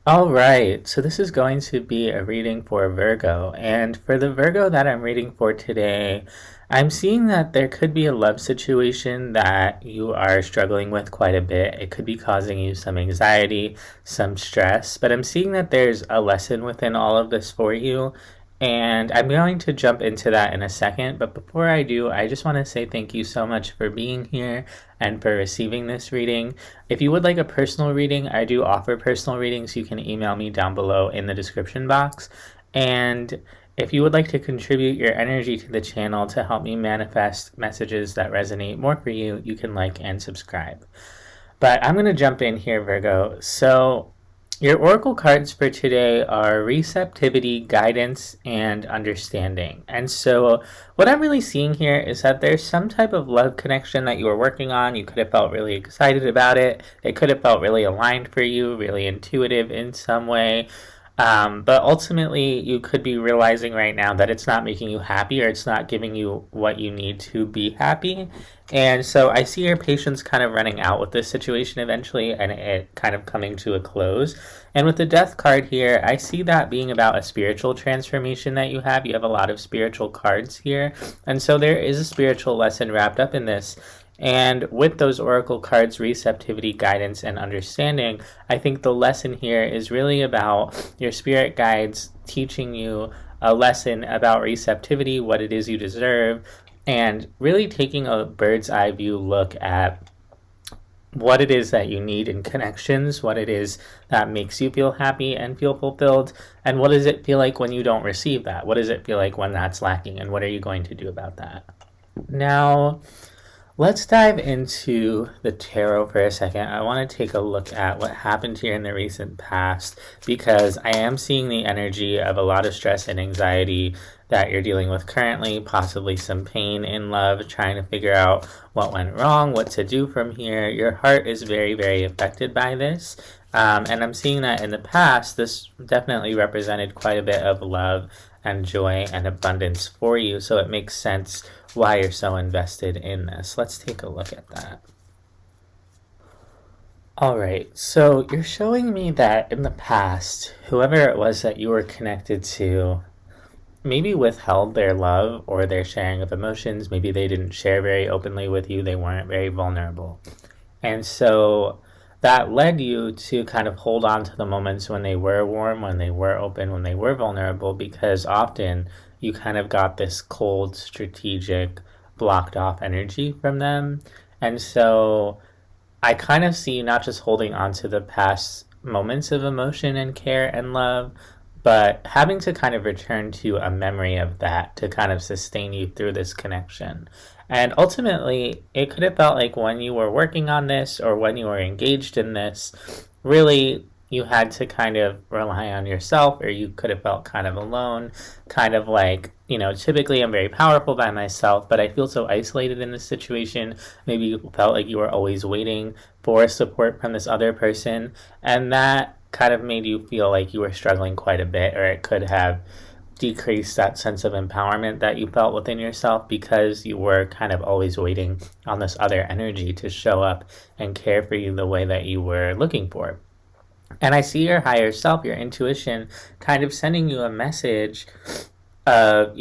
All right, so this is going to be a reading for Virgo. And for the Virgo that I'm reading for today, I'm seeing that there could be a love situation that you are struggling with quite a bit. It could be causing you some anxiety, some stress, but I'm seeing that there's a lesson within all of this for you. And I'm going to jump into that in a second. But before I do, I just want to say thank you so much for being here and for receiving this reading. If you would like a personal reading, I do offer personal readings. You can email me down below in the description box. And if you would like to contribute your energy to the channel to help me manifest messages that resonate more for you, you can like and subscribe. But I'm going to jump in here, Virgo. So, your oracle cards for today are receptivity, guidance, and understanding. And so, what I'm really seeing here is that there's some type of love connection that you were working on. You could have felt really excited about it. It could have felt really aligned for you, really intuitive in some way. But ultimately, you could be realizing right now that it's not making you happy or it's not giving you what you need to be happy. And so I see your patience kind of running out with this situation eventually and it kind of coming to a close. And with the death card here, I see that being about a spiritual transformation that you have. You have a lot of spiritual cards here. And so there is a spiritual lesson wrapped up in this. And with those oracle cards, receptivity, guidance, and understanding, I think the lesson here is really about your spirit guides teaching you a lesson about receptivity, what it is you deserve, and really taking a bird's eye view look at what it is that you need in connections, what it is that makes you feel happy and feel fulfilled, and what does it feel like when you don't receive that? What does it feel like when that's lacking, and what are you going to do about that? Now, let's dive into the tarot for a second. I want to take a look at what happened here in the recent past because I am seeing the energy of a lot of stress and anxiety that you're dealing with currently, possibly some pain in love, trying to figure out what went wrong, what to do from here. Your heart is very, very affected by this. And I'm seeing that in the past, this definitely represented quite a bit of love and joy and abundance for you. So it makes sense why you're so invested in this. Let's take a look at that. All right, so you're showing me that in the past, whoever it was that you were connected to maybe withheld their love or their sharing of emotions. Maybe they didn't share very openly with you. They weren't very vulnerable. And so that led you to kind of hold on to the moments when they were warm, when they were open, when they were vulnerable, because often you kind of got this cold, strategic, blocked off energy from them. And so I kind of see you not just holding on to the past moments of emotion and care and love, but having to kind of return to a memory of that to kind of sustain you through this connection. And ultimately, it could have felt like when you were working on this or when you were engaged in this, really you had to kind of rely on yourself, or you could have felt kind of alone, kind of like, typically I'm very powerful by myself, but I feel so isolated in this situation. Maybe you felt like you were always waiting for support from this other person, and that kind of made you feel like you were struggling quite a bit, or it could have decreased that sense of empowerment that you felt within yourself because you were kind of always waiting on this other energy to show up and care for you the way that you were looking for. And I see your higher self, your intuition, kind of sending you a message of,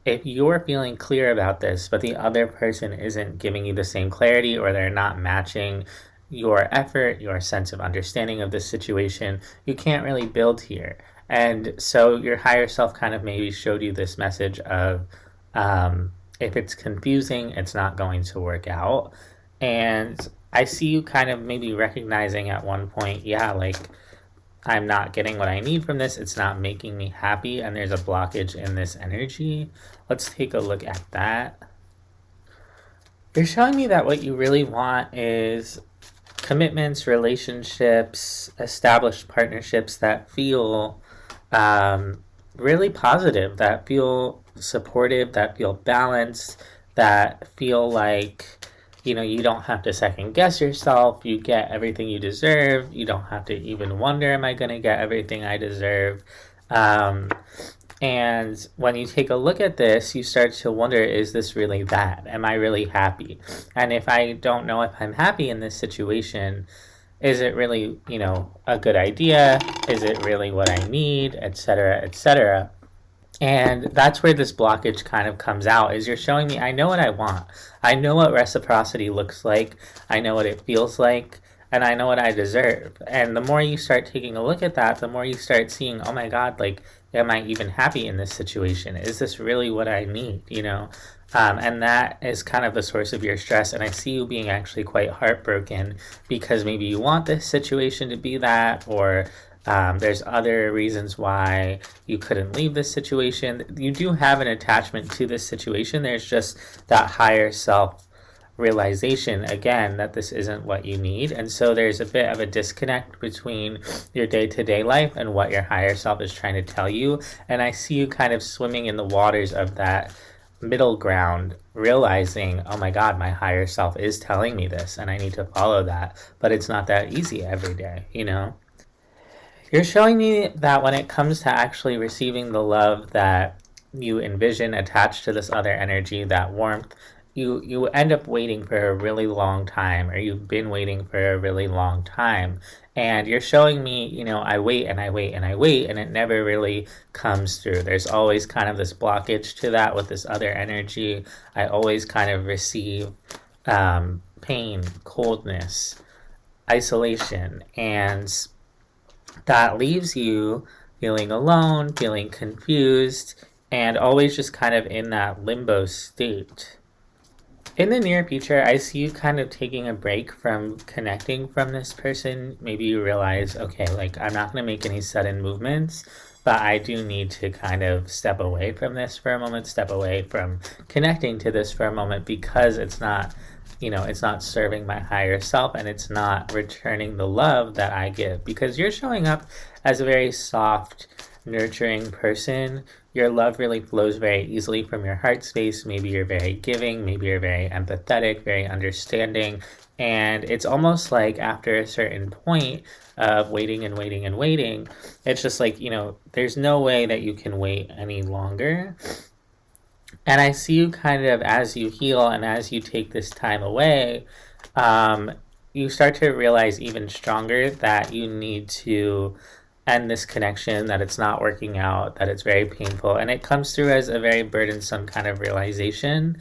if you're feeling clear about this, but the other person isn't giving you the same clarity, or they're not matching your effort, your sense of understanding of this situation, you can't really build here. And so your higher self kind of maybe showed you this message of if it's confusing, it's not going to work out. And I see you kind of maybe recognizing at one point, yeah, like I'm not getting what I need from this. It's not making me happy, and there's a blockage in this energy. Let's take a look at that. You're showing me that what you really want is commitments, relationships, established partnerships that feel really positive, that feel supportive, that feel balanced, that feel like, you don't have to second guess yourself. You get everything you deserve. You don't have to even wonder, am I going to get everything I deserve? And when you take a look at this, you start to wonder, is this really that? Am I really happy? And if I don't know if I'm happy in this situation, Is it really, a good idea? Is it really what I need, etc., etc.? And that's where this blockage kind of comes out, is you're showing me I know what I want. I know what reciprocity looks like. I know what it feels like. And I know what I deserve. And the more you start taking a look at that, the more you start seeing, oh my God, like, am I even happy in this situation? Is this really what I need? And that is kind of the source of your stress. And I see you being actually quite heartbroken because maybe you want this situation to be that, or there's other reasons why you couldn't leave this situation. You do have an attachment to this situation. There's just that higher self realization, again, that this isn't what you need. And so there's a bit of a disconnect between your day-to-day life and what your higher self is trying to tell you. And I see you kind of swimming in the waters of that middle ground, realizing, oh my God, my higher self is telling me this and I need to follow that. But it's not that easy every day, You're showing me that when it comes to actually receiving the love that you envision attached to this other energy, that warmth, you end up waiting for a really long time, or you've been waiting for a really long time. And you're showing me, I wait and I wait and I wait, and it never really comes through. There's always kind of this blockage to that with this other energy. I always kind of receive pain, coldness, isolation, and that leaves you feeling alone, feeling confused, and always just kind of in that limbo state. In the near future, I see you kind of taking a break from connecting from this person. Maybe you realize, okay, like, I'm not going to make any sudden movements, but I do need to kind of step away from this for a moment, step away from connecting to this for a moment, because it's not serving my higher self, and it's not returning the love that I give. Because you're showing up as a very soft, nurturing person. Your love really flows very easily from your heart space. Maybe you're very giving, maybe you're very empathetic, very understanding. And it's almost like after a certain point of waiting and waiting and waiting, it's just like, there's no way that you can wait any longer. And I see you kind of, as you heal and as you take this time away, you start to realize even stronger that you need to end this connection, that it's not working out, that it's very painful. And it comes through as a very burdensome kind of realization.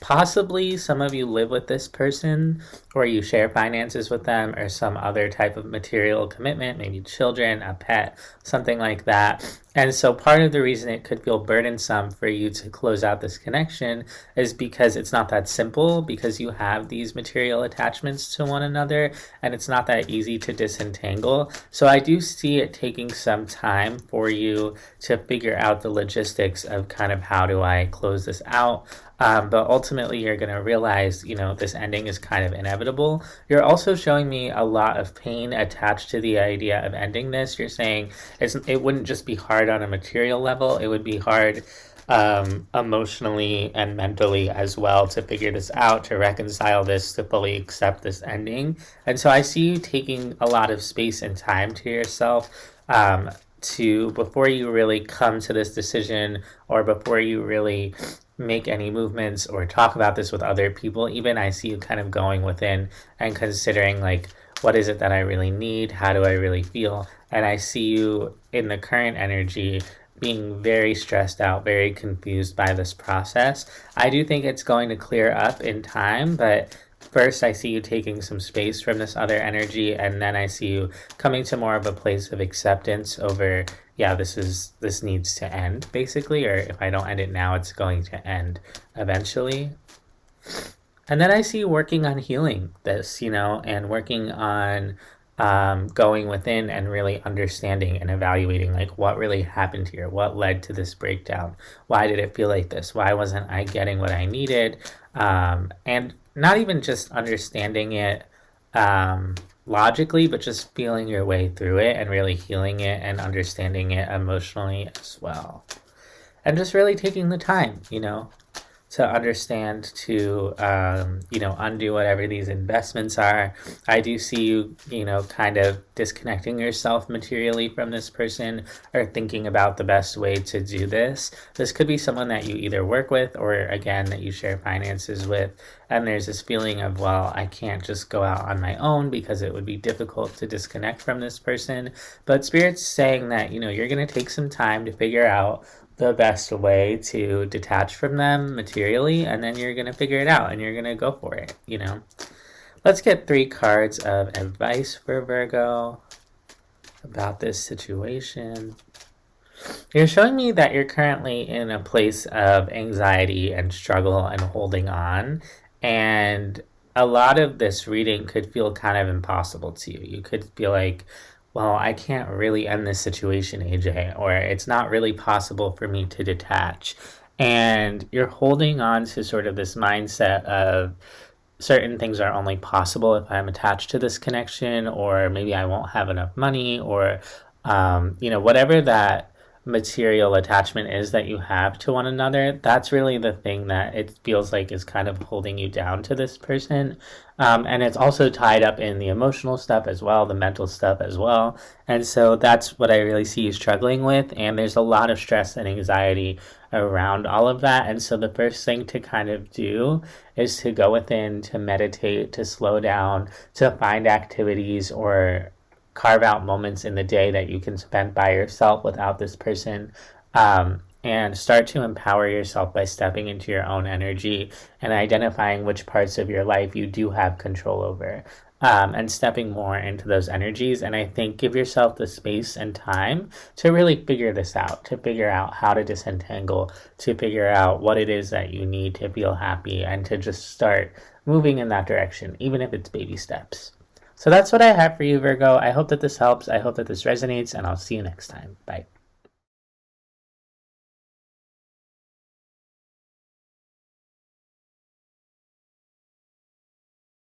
Possibly some of you live with this person, or you share finances with them, or some other type of material commitment, maybe children, a pet, something like that. And so part of the reason it could feel burdensome for you to close out this connection is because it's not that simple, because you have these material attachments to one another, and it's not that easy to disentangle. So I do see it taking some time for you to figure out the logistics of kind of, how do I close this out? But ultimately, you're going to realize, this ending is kind of inevitable. You're also showing me a lot of pain attached to the idea of ending this. You're saying it wouldn't just be hard on a material level. It would be hard emotionally and mentally as well to figure this out, to reconcile this, to fully accept this ending. And so I see you taking a lot of space and time to yourself before you really come to this decision, or before you really make any movements or talk about this with other people. Even I see you kind of going within and considering, like, what is it that I really need? How do I really feel? And I see you in the current energy being very stressed out, very confused by this process. I do think it's going to clear up in time, but first I see you taking some space from this other energy, and then I see you coming to more of a place of acceptance over, yeah, this needs to end, basically, or if I don't end it now, it's going to end eventually. And then I see you working on healing this, and working on going within and really understanding and evaluating, like, what really happened here, what led to this breakdown, why did it feel like this, why wasn't I getting what I needed, and not even just understanding it logically, but just feeling your way through it and really healing it and understanding it emotionally as well. And just really taking the time, to understand to undo whatever these investments are. I do see you, kind of disconnecting yourself materially from this person or thinking about the best way to do this. This could be someone that you either work with or again that you share finances with, and there's this feeling of, well, I can't just go out on my own because it would be difficult to disconnect from this person. But Spirit's saying that, you're going to take some time to figure out the best way to detach from them materially, and then you're going to figure it out and you're going to go for it. Let's get 3 cards of advice for Virgo about this situation. You're showing me that you're currently in a place of anxiety and struggle and holding on, and a lot of this reading could feel kind of impossible to you. You could feel like, well, I can't really end this situation, AJ, or it's not really possible for me to detach. And you're holding on to sort of this mindset of certain things are only possible if I'm attached to this connection, or maybe I won't have enough money, or, whatever that material attachment is that you have to one another, that's really the thing that it feels like is kind of holding you down to this person. And it's also tied up in the emotional stuff as well, the mental stuff as well. And so that's what I really see you struggling with. And there's a lot of stress and anxiety around all of that. And so the first thing to kind of do is to go within, to meditate, to slow down, to find activities or carve out moments in the day that you can spend by yourself without this person, and start to empower yourself by stepping into your own energy and identifying which parts of your life you do have control over, and stepping more into those energies. And I think give yourself the space and time to really figure this out, to figure out how to disentangle, to figure out what it is that you need to feel happy, and to just start moving in that direction, even if it's baby steps. So that's what I have for you, Virgo. I hope that this helps. I hope that this resonates, and I'll see you next time. Bye.